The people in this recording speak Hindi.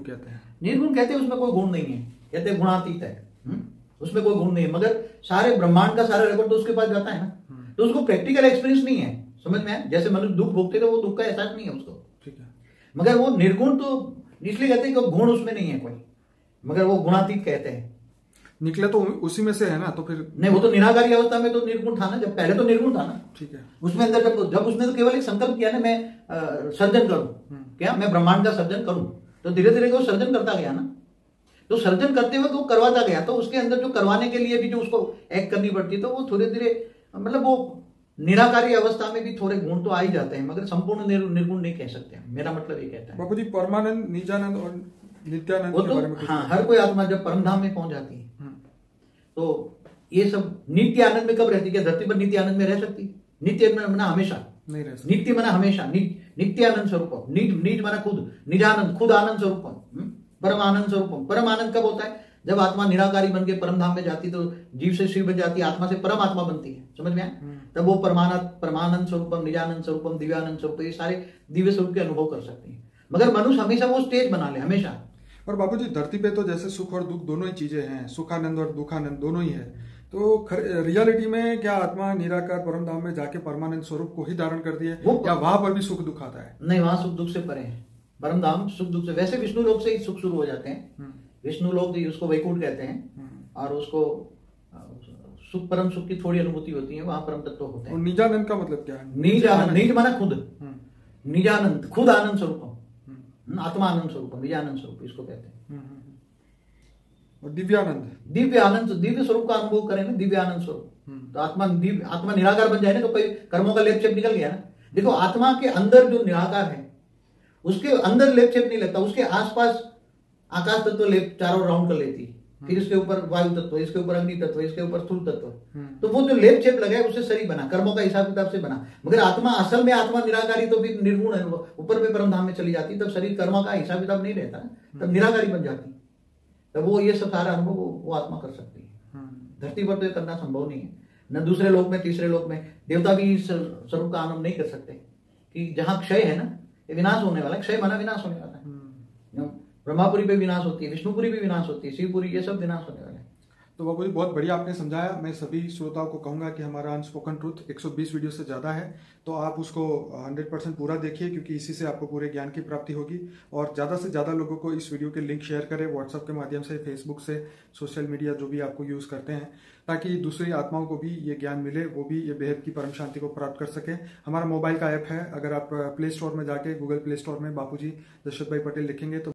कहते हैं? निर्गुण कहते हैं उसमें कोई गुण नहीं है, कहते हैं गुणातीत है। उसमें कोई गुण नहीं है, मगर सारे ब्रह्मांड का सारा रिकॉर्ड तो उसके पास जाता है ना, तो उसको प्रैक्टिकल एक्सपीरियंस नहीं है, समझ में आया? जैसे मनुष्य दुख भोगते तो वो दुख का एहसास नहीं है उसको, ठीक है। मगर वो निर्गुण तो इसलिए कहते हैं कि गुण उसमें नहीं है कोई, मगर वो गुणातीत कहते हैं। निकले तो उसी में से है ना, तो फिर नहीं, वो तो निराकारी अवस्था में तो निर्गुण था ना, जब पहले तो निर्गुण था ना, ठीक है। उसमें अंदर जब उसने तो केवल एक संकल्प किया ना, मैं सर्जन करूं, क्या मैं ब्रह्मांड का सर्जन करूं, तो धीरे धीरे वो सर्जन करता गया ना, तो सर्जन करते हुए वो करवाता गया, तो उसके अंदर जो करवाने के लिए भी जो उसको एक्ट करनी पड़ती, तो वो धीरे धीरे मतलब वो निराकारी अवस्था में भी थोड़े गुण तो आ ही जाते हैं, मगर संपूर्ण निर्गुण नहीं कह सकते, मेरा मतलब ये कहता है। बाबू जी, परमानंद, निजानंद और नित्यानंद वो के तो बारे में हाँ, हर कोई आत्मा जब परम धाम में पहुंच जाती है, तो ये सब नित्य आनंद में कब रहती है? क्या धरती पर नित्य आनंद में रह सकती? नित्य मना हमेशा नहीं रह सकती। नित्य मना हमेशा, नित्य आनंद स्वरूप, निज मना खुद, निजानंद खुद आनंद स्वरूप, परम आनंद स्वरूप। परम आनंद कब होता है? जब आत्मा निराकारी बन के परम धाम में जाती, तो जीव से शिव बन जाती है, आत्मा से परम आत्मा बनती है, समझ में आया? तब वो परमानंद स्वरूपम, निजानंद स्वरूपम, दिव्यानंद स्वरूप, ये सारे दिव्य स्वरूप के अनुभव कर सकते हैं, मगर मनुष्य हमेशा वो स्टेज बना ले, हमेशा। और बाबू जी, धरती पे तो जैसे सुख और दुख दोनों ही चीजें हैं, सुखानंद और दुखानंद दोनों ही है, तो रियलिटी में क्या आत्मा निराकार परम धाम में जाके परमानंद स्वरूप को ही धारण करती है, या वहां पर भी सुख दुख आता है? नहीं, वहां सुख दुख से परे है, परम धाम सुख दुख से। वैसे विष्णु लोक से ही सुख शुरू हो जाते हैं, विष्णु लोक उसको वैकुंठ कहते हैं, और उसको सुख, परम सुख की थोड़ी अनुभूति होती है, वहां परम तत्व होते हैं। और निजानंद का मतलब क्या है? निज माना खुद, निजानंद खुद आनंद स्वरूप, आत्मा आनंद स्वरूप, निजानंद स्वरूप इसको कहते हैं। और दिव्यानंद, दिव्य आनंद, दिव्य स्वरूप का अनुभव करें ना, दिव्य आनंद स्वरूप, तो आत्मा निराकार बन जाए ना, तो कोई कर्मों का लेप छेप निकल गया ना। देखो, आत्मा के अंदर जो निराकार है, उसके अंदर लेप छेप नहीं लगता, उसके आसपास आकाश तत्व लेप चारों राउंड कर लेती, फिर इसके ऊपर वायु तत्व, इसके ऊपर अग्नि तत्व, इसके ऊपर स्थूल तत्व, तो वो जो लेप छेप लगा है उससे शरीर बना, कर्मों का हिसाब किताब से बना। मगर आत्मा असल में आत्मा निराकारी, तो फिर निर्गुण है, ऊपर में परम धाम में चली जाती, तब शरीर कर्मों का हिसाब किताब नहीं रहता, तब निराकारी बन जाती, तब वो ये सब सारा अनुभव वो आत्मा कर सकती है। धरती पर तो ये करना संभव नहीं है, न दूसरे लोक में, तीसरे लोक में देवता भी इस स्वरूप का आनंद नहीं कर सकते, कि जहां क्षय है ना, ये विनाश होने वाला है, क्षय माना विनाश होने वाला है। ब्रह्मापुरी पे विनाश होती है, विष्णुपुरी भी विनाश होती है, शिवपुरी, ये सब विनाश होने वाले हैं। तो बाबू जी, बहुत बढ़िया आपने समझाया। मैं सभी श्रोताओं को कहूंगा कि हमारा अनस्पोकन ट्रूथ 120 वीडियो से ज़्यादा है, तो आप उसको 100% पूरा देखिए, क्योंकि इसी से आपको पूरे ज्ञान की प्राप्ति होगी। और ज़्यादा से ज़्यादा लोगों को इस वीडियो के लिंक शेयर करें, व्हाट्सएप के माध्यम से, फेसबुक से, सोशल मीडिया जो भी आपको यूज़ करते हैं, ताकि दूसरी आत्माओं को भी ये ज्ञान मिले, वो भी ये बेहद की परम शांति को प्राप्त कर सके। हमारा मोबाइल का ऐप है, अगर आप प्ले स्टोर में जाके, गूगल प्ले स्टोर में बापूजी दशरथ भाई पटेल लिखेंगे तो